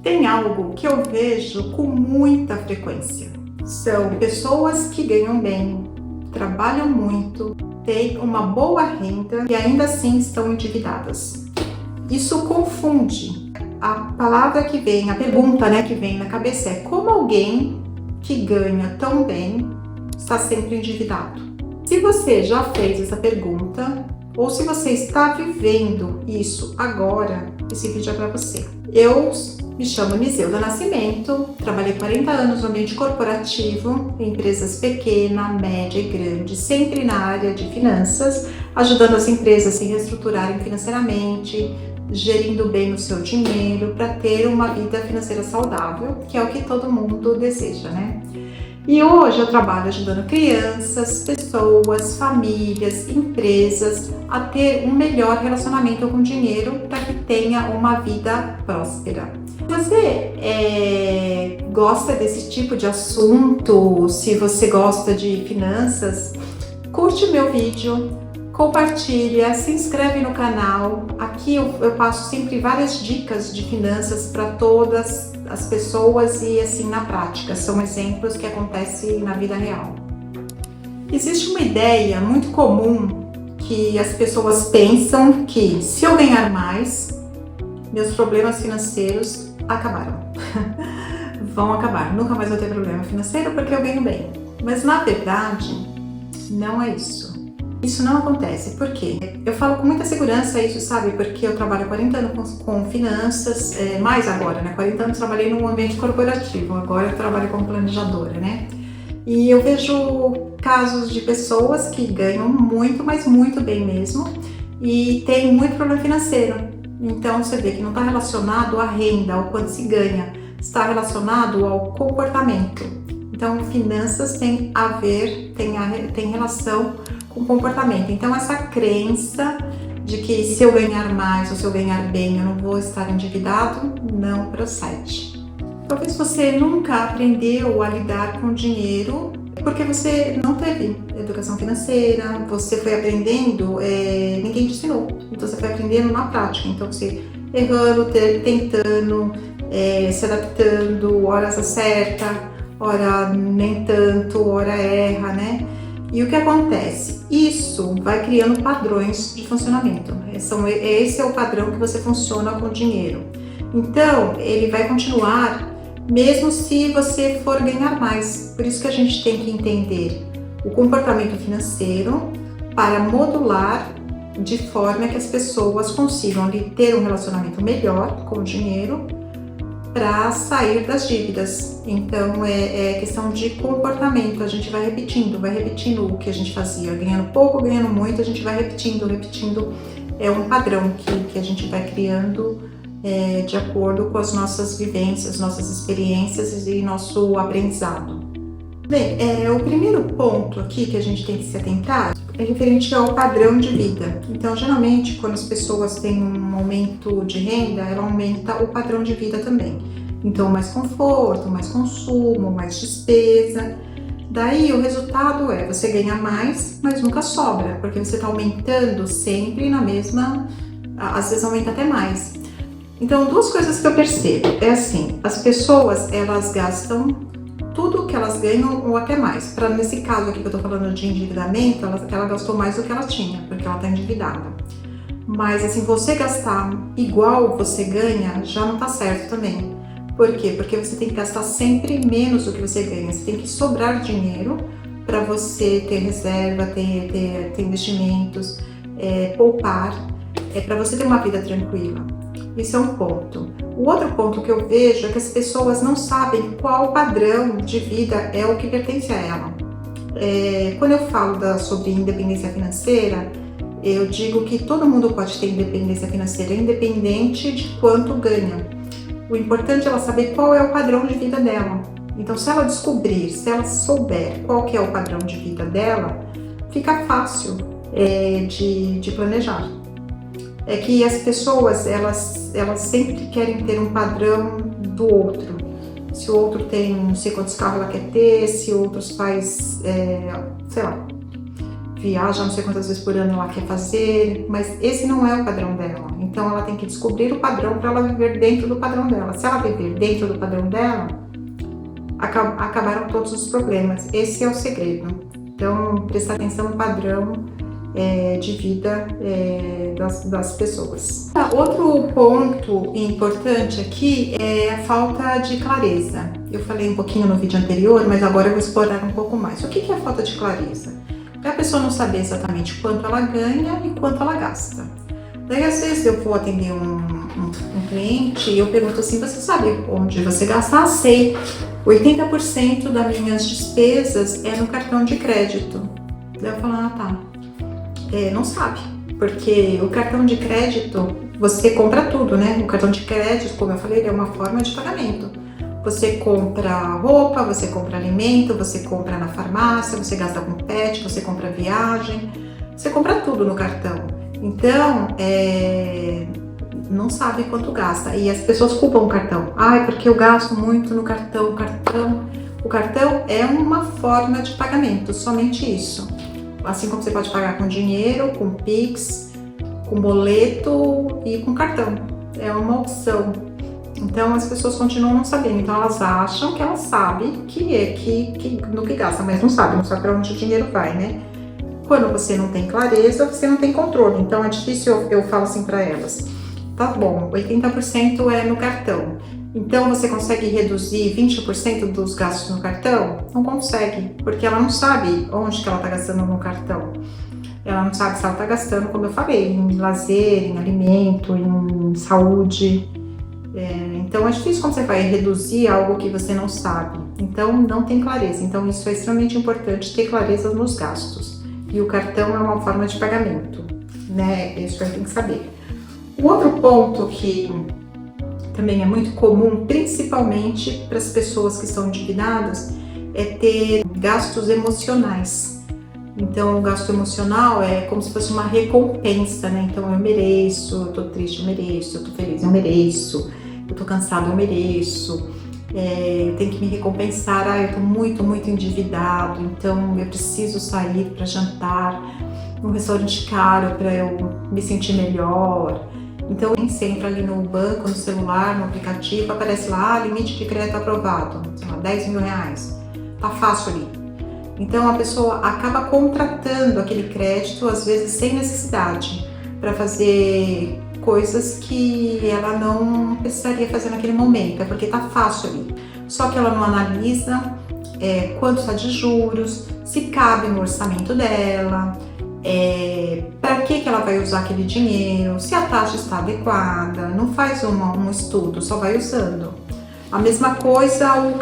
Tem algo que eu vejo com muita frequência. São pessoas que ganham bem, trabalham muito, têm uma boa renda e ainda assim estão endividadas. Isso confunde. A palavra que vem, a pergunta, que vem na cabeça é: como alguém que ganha tão bem está sempre endividado? Se você já fez essa pergunta, ou se você está vivendo isso agora, esse vídeo é para você. Eu me chamo Nizeuda Nascimento, trabalhei 40 anos no ambiente corporativo, em empresas pequena, média e grande, sempre na área de finanças, ajudando as empresas a se reestruturarem financeiramente, gerindo bem o seu dinheiro para ter uma vida financeira saudável, que é o que todo mundo deseja, né? E hoje eu trabalho ajudando crianças, pessoas, famílias, empresas a ter um melhor relacionamento com o dinheiro para que tenha uma vida próspera. Se você gosta desse tipo de assunto, se você gosta de finanças, curte meu vídeo, compartilha, se inscreve no canal. Aqui eu passo sempre várias dicas de finanças para todas as pessoas e assim na prática, são exemplos que acontecem na vida real. Existe uma ideia muito comum que as pessoas pensam que se eu ganhar mais, meus problemas financeiros acabaram. Vão acabar, nunca mais vou ter problema financeiro porque eu ganho bem. Mas na verdade, não é isso. Isso não acontece. Por quê? Eu falo com muita segurança isso, sabe? Porque eu trabalho há 40 anos com finanças, mais agora, 40 anos trabalhei num ambiente corporativo, agora eu trabalho como planejadora, E eu vejo casos de pessoas que ganham muito, mas muito bem mesmo, e tem muito problema financeiro. Então você vê que não está relacionado à renda, ao quanto se ganha, está relacionado ao comportamento. Então finanças tem a ver, tem relação com comportamento. Então essa crença de que se eu ganhar mais ou se eu ganhar bem eu não vou estar endividado, não procede. Talvez você nunca aprendeu a lidar com dinheiro porque você não teve educação financeira, você foi aprendendo, ninguém te ensinou, então você foi aprendendo na prática, então você errando, tentando, se adaptando, horas acerta, hora nem tanto, hora erra, E o que acontece? Isso vai criando padrões de funcionamento. Esse é o padrão que você funciona com o dinheiro. Então, ele vai continuar mesmo se você for ganhar mais. Por isso que a gente tem que entender o comportamento financeiro para modular de forma que as pessoas consigam ter um relacionamento melhor com o dinheiro para sair das dívidas. Então é questão de comportamento, a gente vai repetindo o que a gente fazia, ganhando pouco, ganhando muito, a gente vai repetindo, é um padrão que a gente vai criando de acordo com as nossas vivências, nossas experiências e nosso aprendizado. Bem, o primeiro ponto aqui que a gente tem que se atentar é referente ao padrão de vida. Então, geralmente, quando as pessoas têm um aumento de renda, ela aumenta o padrão de vida também. Então, mais conforto, mais consumo, mais despesa. Daí, o resultado é você ganha mais, mas nunca sobra, porque você está aumentando sempre na mesma, às vezes aumenta até mais. Então, duas coisas que eu percebo. É assim, as pessoas, elas gastam tudo que elas ganham ou até mais. Nesse caso aqui que eu tô falando de endividamento, ela gastou mais do que ela tinha, porque ela tá endividada. Mas assim, você gastar igual você ganha, já não tá certo também. Por quê? Porque você tem que gastar sempre menos do que você ganha. Você tem que sobrar dinheiro para você ter reserva, ter investimentos, poupar, para você ter uma vida tranquila. Isso é um ponto. O outro ponto que eu vejo é que as pessoas não sabem qual padrão de vida é o que pertence a ela. Quando eu falo sobre independência financeira, eu digo que todo mundo pode ter independência financeira, independente de quanto ganha. O importante é ela saber qual é o padrão de vida dela. Então, se ela descobrir, se ela souber qual que é o padrão de vida dela, fica fácil de planejar. É que as pessoas, elas sempre querem ter um padrão do outro. Se o outro tem não sei quantos carros ela quer ter, se outros faz, sei lá, viaja não sei quantas vezes por ano ela quer fazer, mas esse não é o padrão dela. Então ela tem que descobrir o padrão para ela viver dentro do padrão dela. Se ela viver dentro do padrão dela, acabaram todos os problemas. Esse é o segredo. Então, prestar atenção no padrão de vida das pessoas. Outro ponto importante aqui é a falta de clareza. Eu falei um pouquinho no vídeo anterior, mas agora eu vou explorar um pouco mais. O que é a falta de clareza? É a pessoa não saber exatamente quanto ela ganha e quanto ela gasta. Daí, às vezes, eu vou atender um cliente e eu pergunto assim, você sabe onde você gasta? Ah, sei. 80% das minhas despesas é no cartão de crédito. Daí eu falo, ah, tá. Não sabe, porque o cartão de crédito, você compra tudo, né? O cartão de crédito, como eu falei, é uma forma de pagamento. Você compra roupa, você compra alimento, você compra na farmácia, você gasta com pet, você compra viagem, você compra tudo no cartão. Então, não sabe quanto gasta. E as pessoas culpam o cartão. Ah, porque eu gasto muito no cartão. O cartão é uma forma de pagamento, somente isso. Assim como você pode pagar com dinheiro, com Pix, com boleto e com cartão. É uma opção. Então as pessoas continuam não sabendo. Então elas acham que elas sabem no que gasta, mas não sabe para onde o dinheiro vai, né? Quando você não tem clareza, você não tem controle. Então é difícil, eu falo assim para elas. Tá bom, 80% é no cartão. Então você consegue reduzir 20% dos gastos no cartão? Não consegue, porque ela não sabe onde que ela está gastando no cartão. Ela não sabe se ela está gastando, como eu falei, em lazer, em alimento, em saúde. Então é difícil quando você vai reduzir algo que você não sabe. Então não tem clareza. Então isso é extremamente importante, ter clareza nos gastos. E o cartão é uma forma de pagamento, né? Isso aí tem que saber. O outro ponto que também é muito comum, principalmente para as pessoas que estão endividadas, é ter gastos emocionais. Então, o gasto emocional é como se fosse uma recompensa, né? Então, eu mereço, eu tô triste, eu mereço, eu tô feliz, eu mereço, eu tô cansado, eu mereço, eu tenho que me recompensar, eu tô muito, muito endividado, então eu preciso sair para jantar num restaurante caro para eu me sentir melhor. Então, nem sempre ali no banco, no celular, no aplicativo, aparece lá, limite de crédito aprovado, sei lá, 10 mil reais. Tá fácil ali. Então, a pessoa acaba contratando aquele crédito, às vezes sem necessidade, para fazer coisas que ela não precisaria fazer naquele momento, porque tá fácil ali. Só que ela não analisa quanto está de juros, se cabe no orçamento dela, para que ela vai usar aquele dinheiro, se a taxa está adequada, não faz um estudo, só vai usando. A mesma coisa o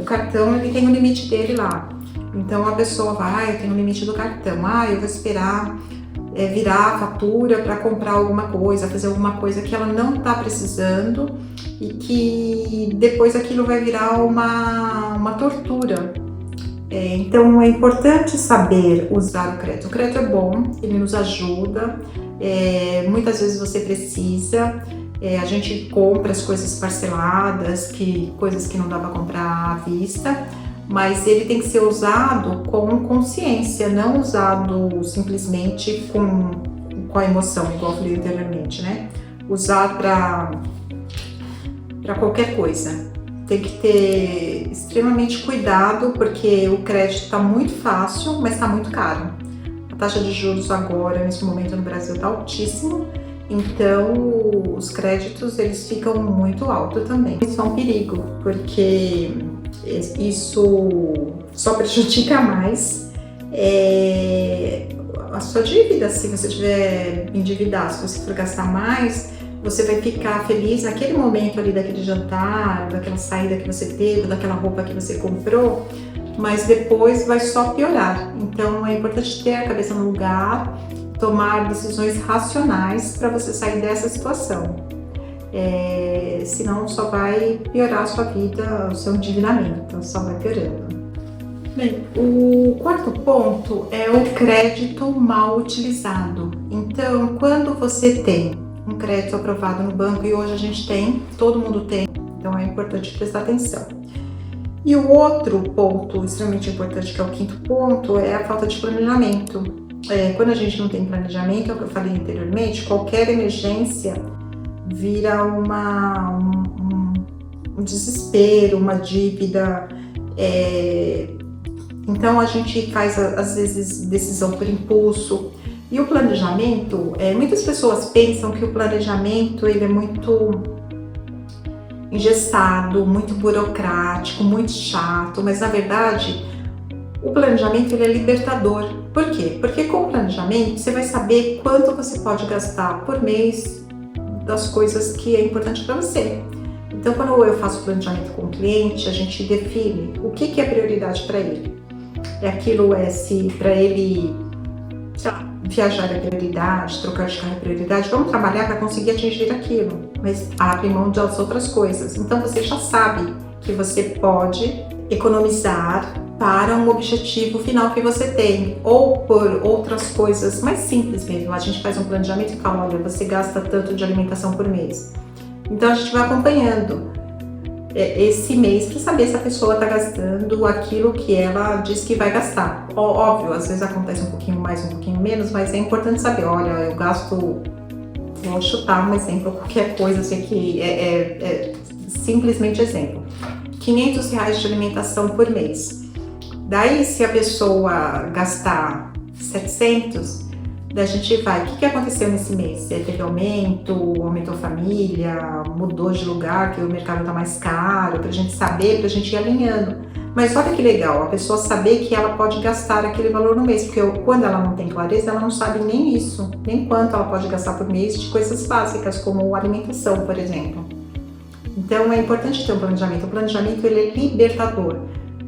cartão ele tem o limite dele lá, então a pessoa vai, eu tenho o limite do cartão, eu vou esperar virar a fatura para comprar alguma coisa, fazer alguma coisa que ela não está precisando e que depois aquilo vai virar uma tortura. Então é importante saber usar o crédito. O crédito é bom, ele nos ajuda, muitas vezes você precisa, a gente compra as coisas parceladas, coisas que não dá para comprar à vista, mas ele tem que ser usado com consciência, não usado simplesmente com a emoção, igual eu falei anteriormente, né? Usar para qualquer coisa. Tem que ter extremamente cuidado, porque o crédito está muito fácil, mas está muito caro. A taxa de juros agora, nesse momento no Brasil, está altíssima, então os créditos eles ficam muito altos também. Isso é um perigo, porque isso só prejudica mais a sua dívida. Se você estiver endividado, se você for gastar mais, você vai ficar feliz naquele momento ali daquele jantar, daquela saída que você teve, daquela roupa que você comprou, mas depois vai só piorar. Então é importante ter a cabeça no lugar, tomar decisões racionais para você sair dessa situação. Senão só vai piorar a sua vida, o seu endividamento, só vai piorando. Bem, o quarto ponto é o crédito mal utilizado. Então, quando você tem um crédito aprovado no banco, e hoje a gente tem, todo mundo tem, então é importante prestar atenção. E o outro ponto extremamente importante, que é o quinto ponto, é a falta de planejamento. quando a gente não tem planejamento, é o que eu falei anteriormente, qualquer emergência vira um desespero, uma dívida. Então a gente faz às vezes decisão por impulso. E o planejamento, muitas pessoas pensam que o planejamento ele é muito engessado, muito burocrático, muito chato, mas na verdade o planejamento ele é libertador. Por quê? Porque com o planejamento você vai saber quanto você pode gastar por mês das coisas que é importante para você. Então, quando eu faço planejamento com o cliente, a gente define o que é prioridade para ele. Se para ele, sei lá, viajar é prioridade, trocar de carro é prioridade, vamos trabalhar para conseguir atingir aquilo, mas abre mão das outras coisas. Então, você já sabe que você pode economizar para um objetivo final que você tem, ou por outras coisas mais simples mesmo. A gente faz um planejamento e fala, olha, você gasta tanto de alimentação por mês. Então a gente vai acompanhando esse mês para saber se a pessoa está gastando aquilo que ela diz que vai gastar. Óbvio, às vezes acontece um pouquinho mais, um pouquinho menos, mas é importante saber, olha, eu gasto, vou chutar um exemplo, qualquer coisa, eu sei que é simplesmente exemplo, R$500 de alimentação por mês. Daí, se a pessoa gastar 700, daí a gente vai, o que aconteceu nesse mês? Teve aumento, aumentou a família, mudou de lugar, que o mercado está mais caro, para a gente saber, para a gente ir alinhando. Mas olha que legal, a pessoa saber que ela pode gastar aquele valor no mês, porque quando ela não tem clareza, ela não sabe nem isso, nem quanto ela pode gastar por mês de coisas básicas, como alimentação, por exemplo. Então é importante ter um planejamento. O planejamento ele é libertador.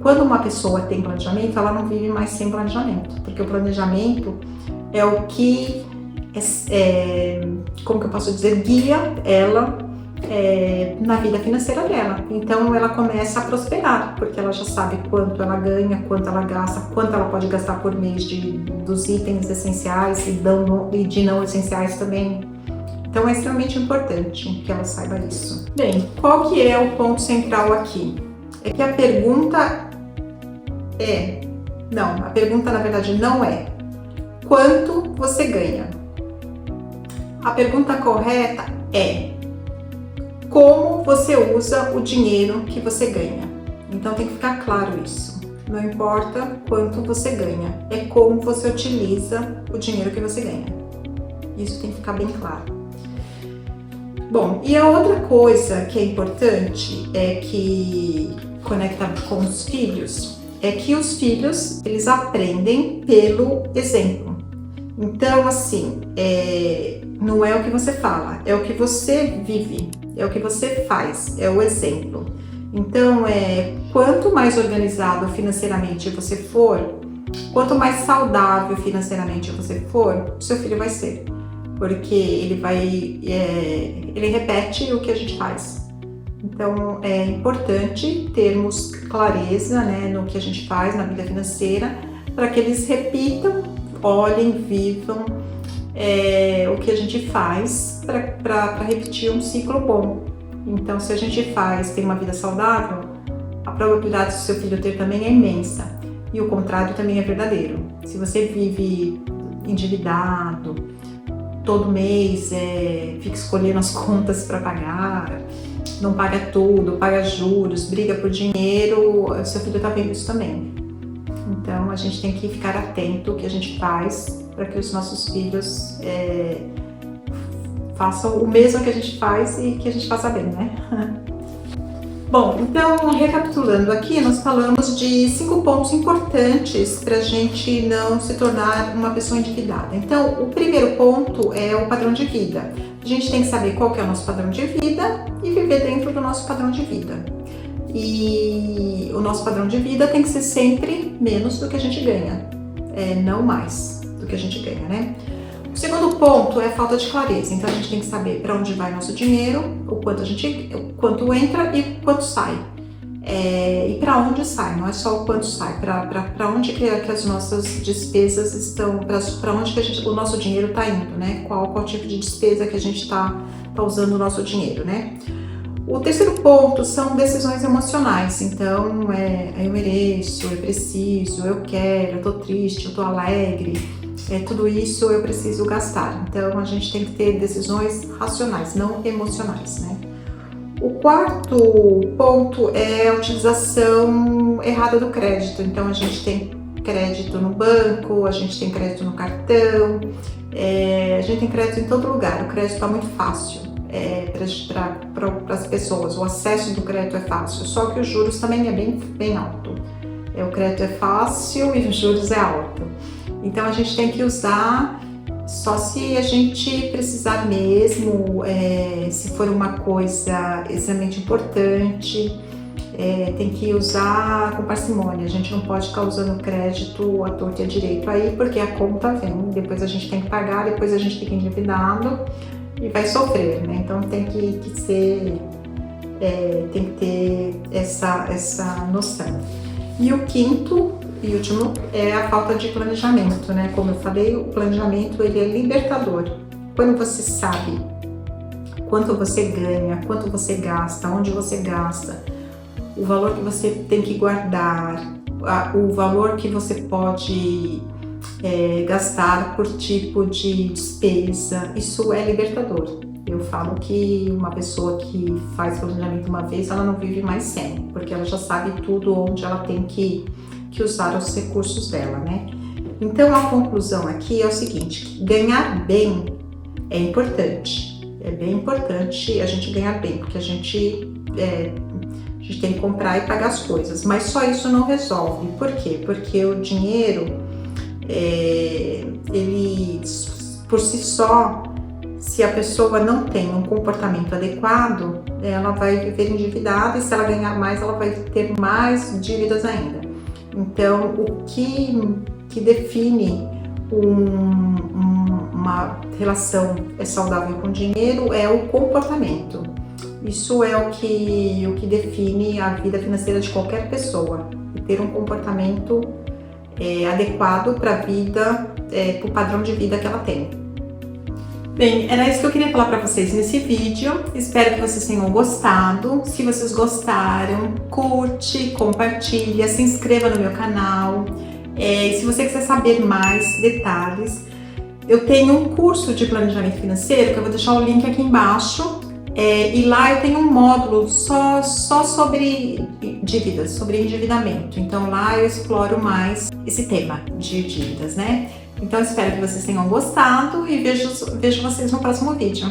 Quando uma pessoa tem planejamento, ela não vive mais sem planejamento, porque o planejamento é o que, como que eu posso dizer, guia ela na vida financeira dela. Então ela começa a prosperar, porque ela já sabe quanto ela ganha, quanto ela gasta, quanto ela pode gastar por mês dos itens essenciais e de não essenciais também. Então é extremamente importante que ela saiba isso. Bem, qual que é o ponto central aqui? É que a pergunta a pergunta na verdade não é quanto você ganha. A pergunta correta é como você usa o dinheiro que você ganha. Então tem que ficar claro isso. Não importa quanto você ganha, é como você utiliza o dinheiro que você ganha. Isso tem que ficar bem claro. Bom, e a outra coisa que é importante que conecta com os filhos é que os filhos, eles aprendem pelo exemplo. Então, assim, não é o que você fala, é o que você vive, é o que você faz, é o exemplo. Então, quanto mais organizado financeiramente você for, quanto mais saudável financeiramente você for, o seu filho vai ser. Porque ele repete o que a gente faz. Então é importante termos clareza, né, no que a gente faz na vida financeira, para que eles repitam, olhem, vivam o que a gente faz para repetir um ciclo bom. Então, se a gente tem uma vida saudável, a probabilidade do seu filho ter também é imensa. E o contrário também é verdadeiro. Se você vive endividado, todo mês fica escolhendo as contas para pagar, não paga tudo, paga juros, briga por dinheiro, seu filho está vendo isso também. Então a gente tem que ficar atento ao que a gente faz para que os nossos filhos façam o mesmo que a gente faz e que a gente faça bem, né? Bom, então recapitulando aqui, nós falamos de 5 pontos importantes para a gente não se tornar uma pessoa endividada. Então, o primeiro ponto é o padrão de vida. A gente tem que saber qual que é o nosso padrão de vida e viver dentro do nosso padrão de vida. E o nosso padrão de vida tem que ser sempre menos do que a gente ganha, não mais do que a gente ganha, né? O segundo ponto é a falta de clareza. Então a gente tem que saber para onde vai nosso dinheiro, o quanto entra e quanto sai. E para onde sai, não é só o quanto sai, para onde que as nossas despesas estão, para onde que o nosso dinheiro está indo, né? Qual tipo de despesa que a gente está usando o nosso dinheiro, né? O terceiro ponto são decisões emocionais. Então, eu mereço, eu preciso, eu quero, eu tô triste, eu tô alegre. tudo isso eu preciso gastar. Então a gente tem que ter decisões racionais, não emocionais, né? O quarto ponto é a utilização errada do crédito. Então a gente tem crédito no banco, a gente tem crédito no cartão, a gente tem crédito em todo lugar. O crédito está muito fácil para as pessoas, o acesso do crédito é fácil, só que os juros também é bem alto. O crédito é fácil e os juros é alto. Então a gente tem que usar só se a gente precisar mesmo, se for uma coisa extremamente importante, tem que usar com parcimônia. A gente não pode ficar usando crédito à torta e à direito aí, porque a conta vem, depois a gente tem que pagar, depois a gente fica endividado e vai sofrer, né? Então tem que ter essa noção. E o quinto e último é a falta de planejamento, né? Como eu falei, o planejamento ele é libertador. Quando você sabe quanto você ganha, quanto você gasta, onde você gasta, o valor que você tem que guardar, o valor que você pode gastar por tipo de despesa, isso é libertador. Eu falo que uma pessoa que faz planejamento uma vez, ela não vive mais sem, porque ela já sabe tudo onde ela tem que usar os recursos dela, né? Então a conclusão aqui é o seguinte: ganhar bem é importante, é bem importante a gente ganhar bem, porque a gente tem que comprar e pagar as coisas, mas só isso não resolve. Por quê? Porque o dinheiro, ele por si só, se a pessoa não tem um comportamento adequado, ela vai viver endividada, e se ela ganhar mais, ela vai ter mais dívidas ainda. Então, o que define uma relação saudável com o dinheiro é o comportamento. Isso é o que define a vida financeira de qualquer pessoa. Ter um comportamento adequado para a vida, para o padrão de vida que ela tem. Bem, era isso que eu queria falar para vocês nesse vídeo. Espero que vocês tenham gostado. Se vocês gostaram, curte, compartilha, se inscreva no meu canal. Se você quiser saber mais detalhes, eu tenho um curso de planejamento financeiro, que eu vou deixar o link aqui embaixo. E lá eu tenho um módulo só sobre dívidas, sobre endividamento. Então lá eu exploro mais esse tema de dívidas, né? Então espero que vocês tenham gostado e vejo vocês no próximo vídeo.